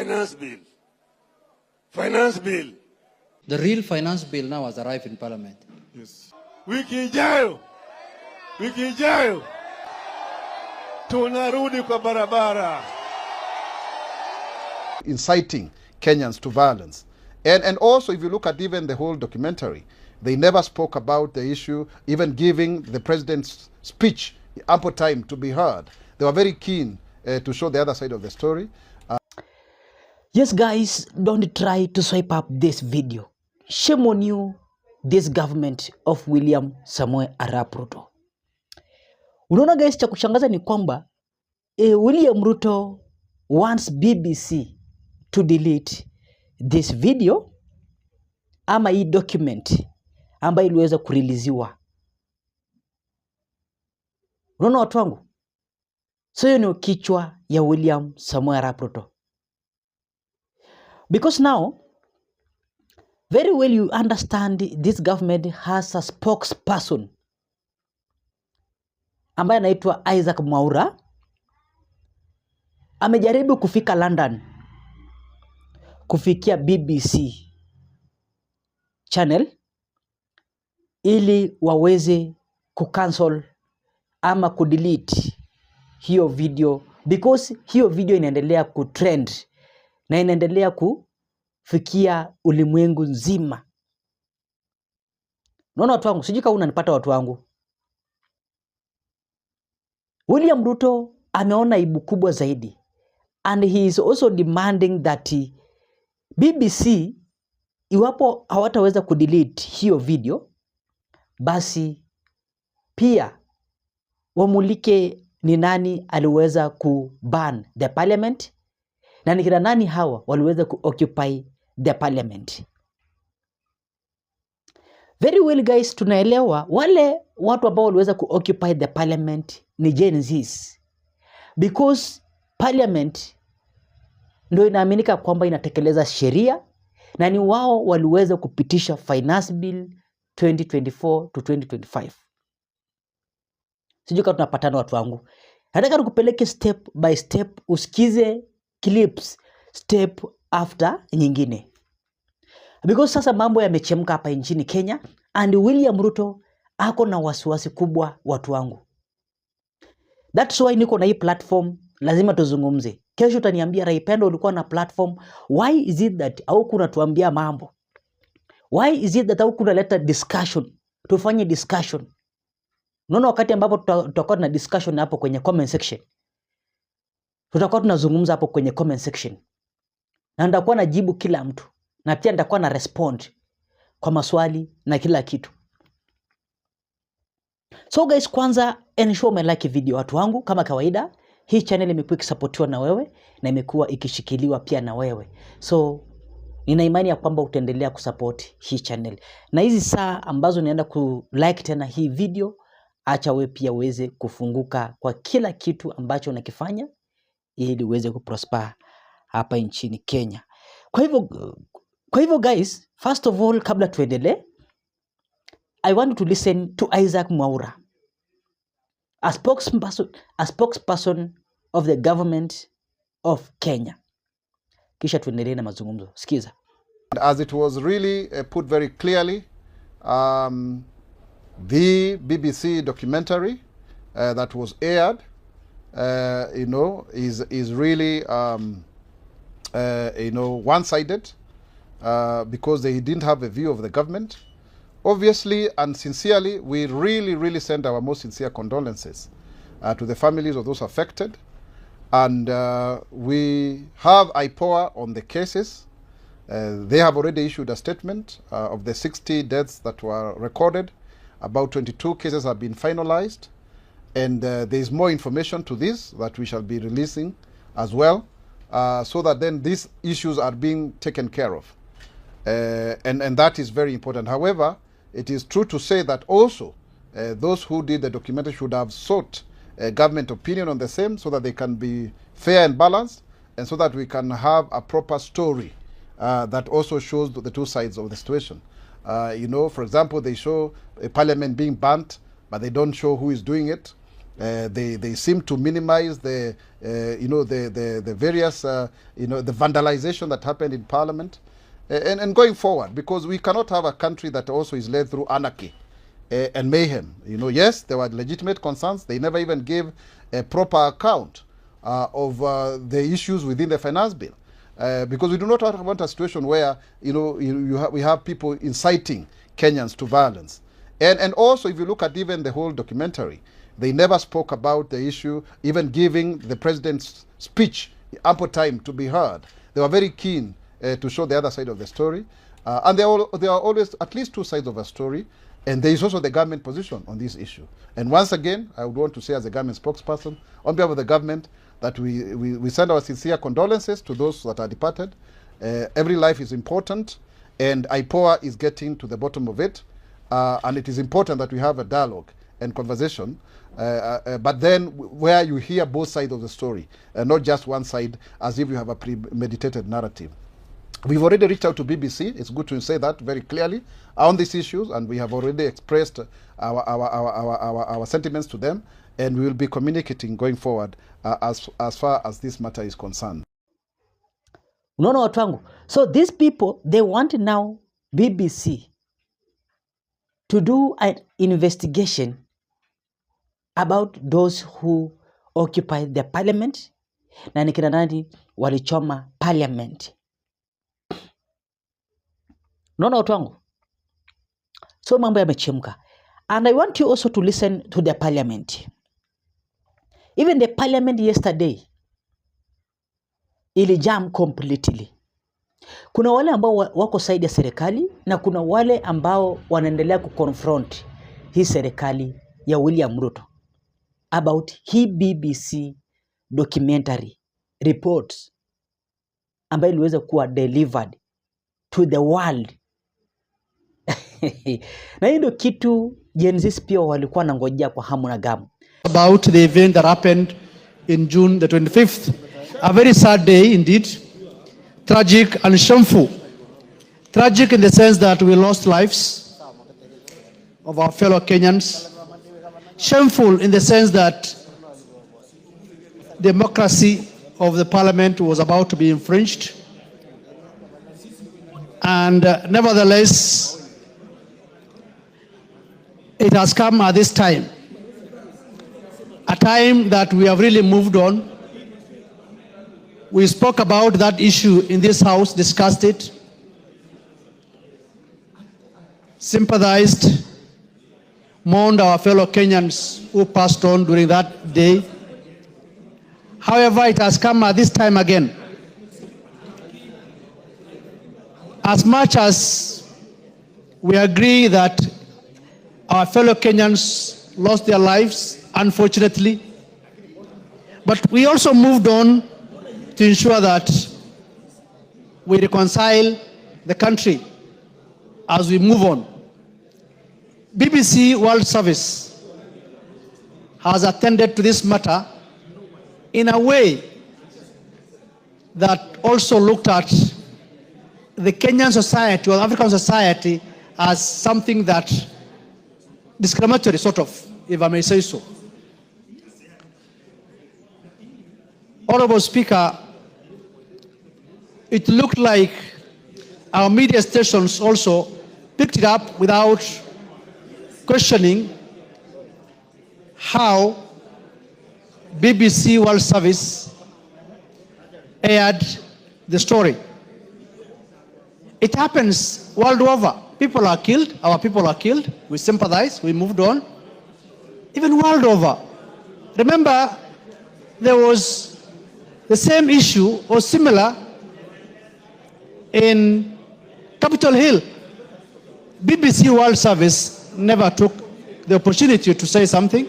finance bill. Finance bill. The real finance bill now has arrived in Parliament. Yes. Wiki ijayo tunarudi kwa barabara. Inciting Kenyans to violence. And also, if you look at even the whole documentary, they never spoke about the issue, even giving the president's speech ample time to be heard. They were very keen to show the other side of the story. Yes, guys, don't try to swipe up this video. Shame on you, this government of William Samoei Arap Ruto. Unaona guys, cha kushangaza ni kwamba William Ruto wants BBC to delete this video ama hii document ambayo iliweza kuriliziwa. Unaona watu wangu? So hiyo ni kichwa ya William Samoei Arap Ruto. Because now, very well you understand this government has a spokesperson ambaye anaitwa Isaac Mwaura. Amejaribu kufika London, kufikia BBC channel ili waweze kucancel ama kudelete hiyo video, because hiyo video inaendelea kutrend na inaendelea kufikia ulimwengu nzima. Unaona watu wangu, sijui kama unanipata watu wangu. William Ruto ameona aibu kubwa zaidi, and he is also demanding that BBC, iwapo hawataweza kudelete hiyo video, basi pia wamulike ni nani aliweza kuban the parliament na ni kina nani hawa waliweza kuoccupy the parliament. Very well guys, tunaelewa wale watu ambao waliweza kuoccupy the parliament ni Gen Zs, because parliament ndio inaaminika kwamba inatekeleza sheria na ni wao waliweza kupitisha finance bill 2024 to 2025. Sijui kama tunapatana watu wangu. Nataka nikupeleke step by step, usikize clips step after nyingine. Because sasa mambo yamechemka hapa nchini Kenya, and William Ruto ako na wasiwasi kubwa watu wangu. That's why niko na hii platform, lazima tuzungumze. Kesho utaniambia Raipendo ulikuwa na platform, why is it that au kuna tuambia mambo? Why is it that au kuna leta discussion? Tufanye discussion. Unaona wakati ambapo tutakuwa na discussion hapo kwenye comment section, tutakuwa tunazungumza hapo kwenye comment section, na nitakuwa najibu kila mtu, na pia nitakuwa na respond kwa maswali na kila kitu. So guys, kwanza ensure umelike video watu wangu. Kama kawaida, hii channel imekuwa ikisupportiwa na wewe na imekuwa ikishikiliwa pia na wewe. So nina imani ya kwamba utaendelea kusupport hii channel. Na hizi saa ambazo nienda kulike tena hii video, acha wewe pia uweze kufunguka kwa kila kitu ambacho unakifanya ili uweze kuprosper hapa nchini Kenya. Kwa hivyo guys, first of all, kabla tuendelee, I want to listen to Isaac Mwaura, a spokesperson of the government of Kenya. Kisha tuendelee na mazungumzo. Sikiza. As it was really put very clearly, the BBC documentary that was aired, is really, one-sided because they didn't have a view of the government. Obviously and sincerely, we really send our most sincere condolences to the families of those affected. And we have IPOA on the cases. They have already issued a statement of the 60 deaths that were recorded. About 22 cases have been finalized. And there is more information to this that we shall be releasing as well, so that then these issues are being taken care of. And that is very important. However, it is true to say that also those who did the documentary should have sought government opinion on the same, so that they can be fair and balanced, and so that we can have a proper story that also shows the two sides of the situation. For example, they show a parliament being burnt, but they don't show who is doing it. They seem to minimize the the various the vandalization that happened in Parliament, and going forward, because we cannot have a country that also is led through anarchy and mayhem. Yes, there were legitimate concerns. They never even gave a proper account of the issues within the finance bill, because we do not want a situation where we have people inciting Kenyans to violence. And also, if you look at even the whole documentary, they never spoke about the issue, even giving the president's speech ample time to be heard. They were very keen to show the other side of the story. And there are always at least two sides of a story. And there is also the government position on this issue. And once again, I would want to say, as a government spokesperson, on behalf of the government, that we send our sincere condolences to those that are departed. Every life is important, and IPOA is getting to the bottom of it. And it is important that we have a dialogue and conversation, but then where you hear both sides of the story, not just one side, as if you have a premeditated narrative. We've already reached out to BBC. It's good to say that very clearly on these issues, and we have already expressed our sentiments to them, and we will be communicating going forward as far as this matter is concerned. Unaona watu wangu? So these people, they want now BBC to do an investigation about those who occupied the parliament na ni kina nani walichoma parliament. Unaona watu wangu? So mambo yamechemka. And I want you also to listen to the parliament. Even the parliament yesterday ilijam completely. Kuna wale ambao wako side ya serikali na kuna wale ambao wanaendelea kuconfront hii serikali ya William Ruto about hii BBC documentary reports ambayo iliweza kuwa delivered to the world. Na hii ndio kitu Gen Z pia walikuwa nangojea kwa hamu na gamu. About the event that happened in June the 25th. A very sad day indeed. Tragic and shameful. Tragic in the sense that we lost lives of our fellow Kenyans. Shameful in the sense that democracy of the parliament was about to be infringed. And nevertheless, it has come at this time, a time that we have really moved on. We spoke about that issue in this house, discussed it, sympathized, mourned our fellow Kenyans who passed on during that day. However, it has come at this time again. As much as we agree that our fellow Kenyans lost their lives, unfortunately, but we also moved on to ensure that we reconcile the country as we move on. BBC World Service has attended to this matter in a way that also looked at the Kenyan society or African society as something that discriminatory, sort of, if I may say so. Honorable Speaker, it looked like our media stations also picked it up without questioning how BBC World Service aired the story. It happens world over. People are killed, our people are killed, we sympathize, we moved on. Even world over. Remember, there was the same issue or similar in Capitol Hill. BBC World Service never took the opportunity to say something.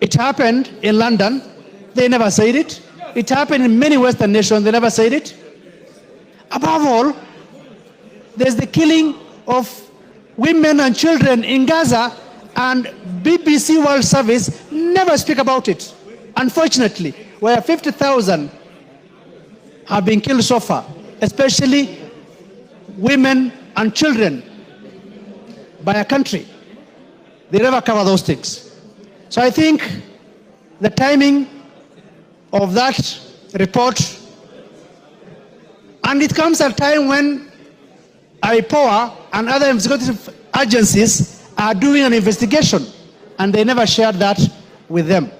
It happened in London, they never said it. It happened in many Western nations, they never said it. Above all, there's the killing of women and children in Gaza, and BBC World Service never speak about it. Unfortunately, where 50,000 have been killed so far, especially women and children by a country. They never cover those things. So I think the timing of that report, and it comes at a time when IPOA and other executive agencies are doing an investigation, and they never shared that with them.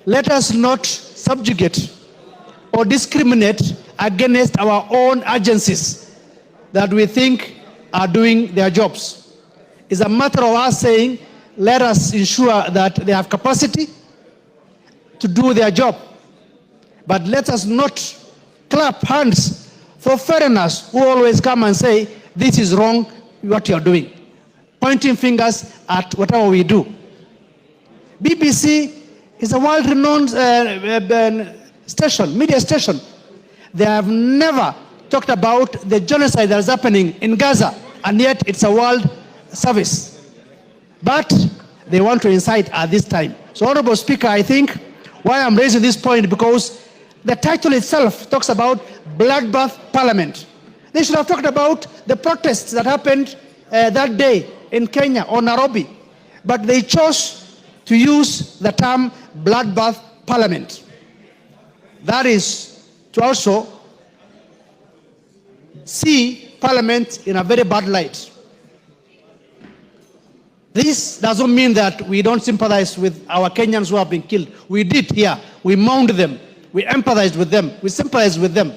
Let us not subjugate or discriminate against our own agencies that we think are doing their jobs. It's a matter of us saying, let us ensure that they have capacity to do their job. But let us not clap hands for foreigners who always come and say, this is wrong, what you're doing. Pointing fingers at whatever we do. BBC is a world-renowned station, media station. They have never talked about the genocide that is happening in Gaza, and yet it's a world service. But they want to incite at this time. So, Honorable Speaker, I think why I'm raising this point, because the title itself talks about bloodbath parliament. They should have talked about the protests that happened that day in Kenya or Nairobi, but they chose to use the term bloodbath parliament. That is to also see parliament in a very bad light. This doesn't mean that we don't sympathize with our Kenyans who have been killed. We did here. We mourned them. We empathized with them. We sympathized with them.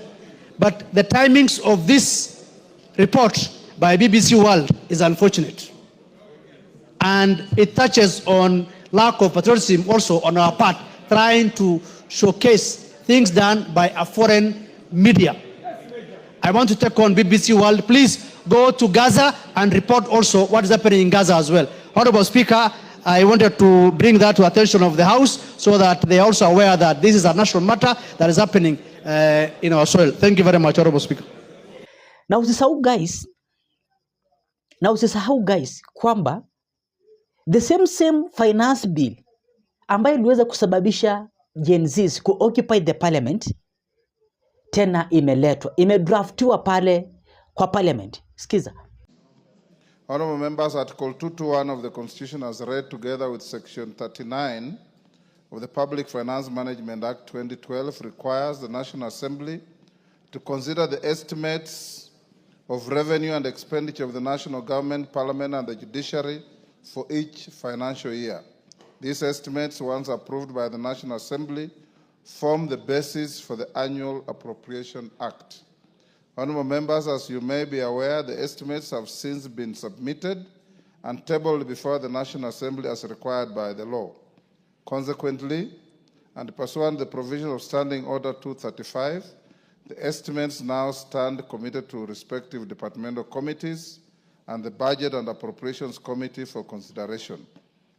But the timings of this report by BBC World is unfortunate. And it touches on lack of patriotism also on our part, trying to showcase things done by a foreign media. I want to take on BBC World. Please go to Gaza and report also what is happening in Gaza as well. Honorable Speaker, I wanted to bring that to attention of the House so that they are also aware that this is a national matter that is happening in our soil. Thank you very much, Honorable Speaker. Na usisahau guys kwamba the same finance bill ambayo iliweza kusababisha Gen Zs ku-occupy the parliament tena imedraftiwa pale kwa parliament. Sikiza. Honorable members, Article 221 of the Constitution as read together with Section 39 of the Public Finance Management Act 2012 requires the National Assembly to consider the estimates of revenue and expenditure of the national government, parliament, and the judiciary for each financial year. These estimates, once approved by the National Assembly, form the basis for the Annual Appropriation Act. Honorable members, as you may be aware, the estimates have since been submitted and tabled before the National Assembly as required by the law. Consequently, and pursuant to the provision of Standing Order 235, the estimates now stand committed to respective departmental committees and the Budget and Appropriations Committee for consideration.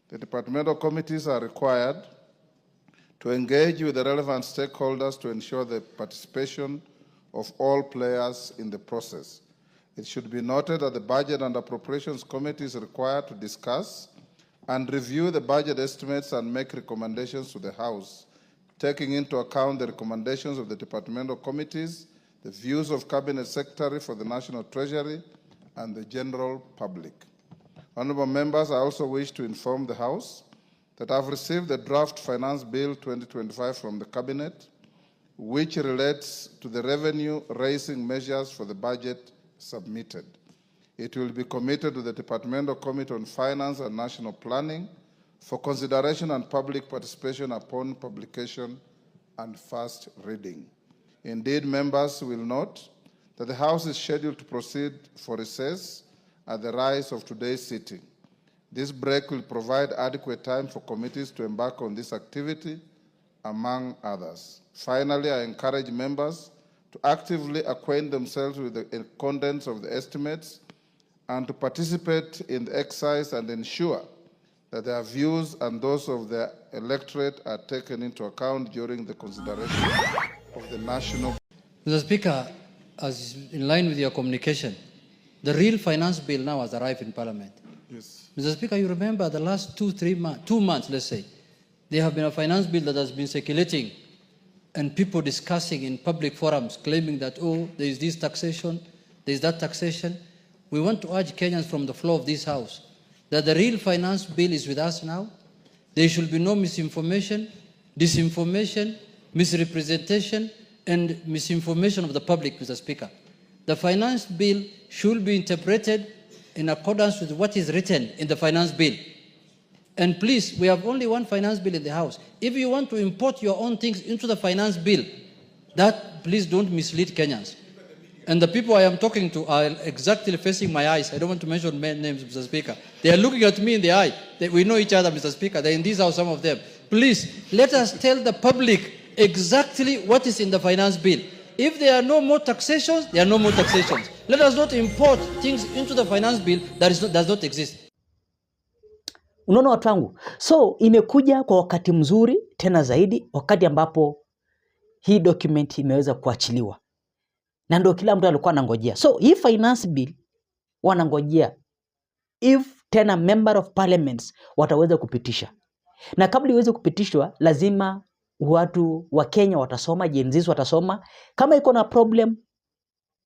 The departmental committees are required to engage with the relevant stakeholders to ensure the participation of all players in the process. It should be noted that the Budget and Appropriations Committee is required to discuss and review the budget estimates and make recommendations to the House, taking into account the recommendations of the departmental committees, the views of Cabinet Secretary for the National Treasury, and the general public. Honorable members, I also wish to inform the House that I've received the draft Finance Bill 2025 from the Cabinet, which relates to the revenue-raising measures for the budget submitted. It will be committed to the Departmental Committee on Finance and National Planning for consideration and public participation upon publication and first reading. Indeed, members will note that the House is scheduled to proceed for recess at the rise of today's sitting. This break will provide adequate time for committees to embark on this activity, among others. Finally, I encourage members to actively acquaint themselves with the contents of the estimates and to participate in the exercise and ensure that their views and those of their electorate are taken into account during the consideration of the national. Mr. Speaker, as in line with your communication, the real finance bill now has arrived in Parliament. Yes. Mr. Speaker, you remember the last 2 months, let's say, there have been a finance bill that has been circulating and people discussing in public forums, claiming that, oh, there is this taxation, there is that taxation. We want to urge Kenyans from the floor of this House that the real finance bill is with us now. There should be no misinformation, disinformation, misrepresentation, and misinformation of the public, Mr. Speaker. The finance bill should be interpreted in accordance with what is written in the finance bill. And please, we have only one finance bill in the House. If you want to import your own things into the finance bill, that please don't mislead Kenyans. And the people I am talking to are exactly facing my eyes. I don't want to mention names, Mr. Speaker. They are looking at me in the eye. We know each other, Mr. Speaker. They're in this house, some of them. Please, let us tell the public exactly what is in the finance bill. If there are no more taxations, there are no more taxations. Let us not import things into the finance bill that does not exist. Unaona watu wangu? So imekuja kwa wakati mzuri tena zaidi, wakati ambapo hii document imeweza kuachiliwa. Na ndio kila mtu alikuwa anangojea. So hii finance bill wanangojea if tena member of parliaments wataweza kupitisha. Na kabla iweze kupitishwa, lazima watu wa Kenya watasoma, Gen Z watasoma. Kama iko na problem,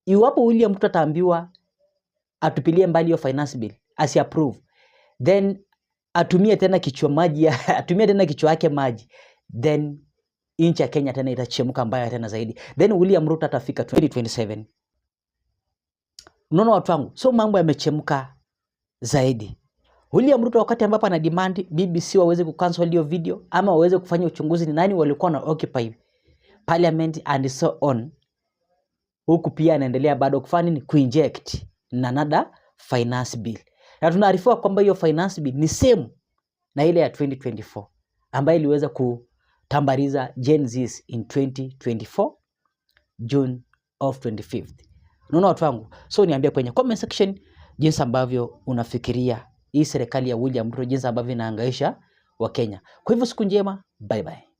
iwapo William Ruto ataambiwa atupilie mbali hiyo finance bill, asi-approve, then atumie tena kichwa yake maji, then inchi ya Kenya tena itachemka mbaya tena zaidi. Then William Ruto atafika 2027. Unaona watu wangu? So mambo yamechemka zaidi. William Ruto wakati ambapo ana demand BBC waweze kucancel hiyo video ama waweze kufanya uchunguzi ni nani walikuwa na occupy parliament and so on. Huku pia anaendelea bado kufanya ni kuinject another finance bill. Na tunaarifiwa kwamba hiyo finance bill ni same na ile ya 2024 ambayo iliweza kutambariza Gen Zs in 2024 June of 25th. Unaona watu wangu? So niambie kwenye comment section jinsi ambavyo unafikiria hii serikali ya William Ruto jinsi ambavyo inahangaisha wa Kenya. Kwa hivyo siku njema, bye bye.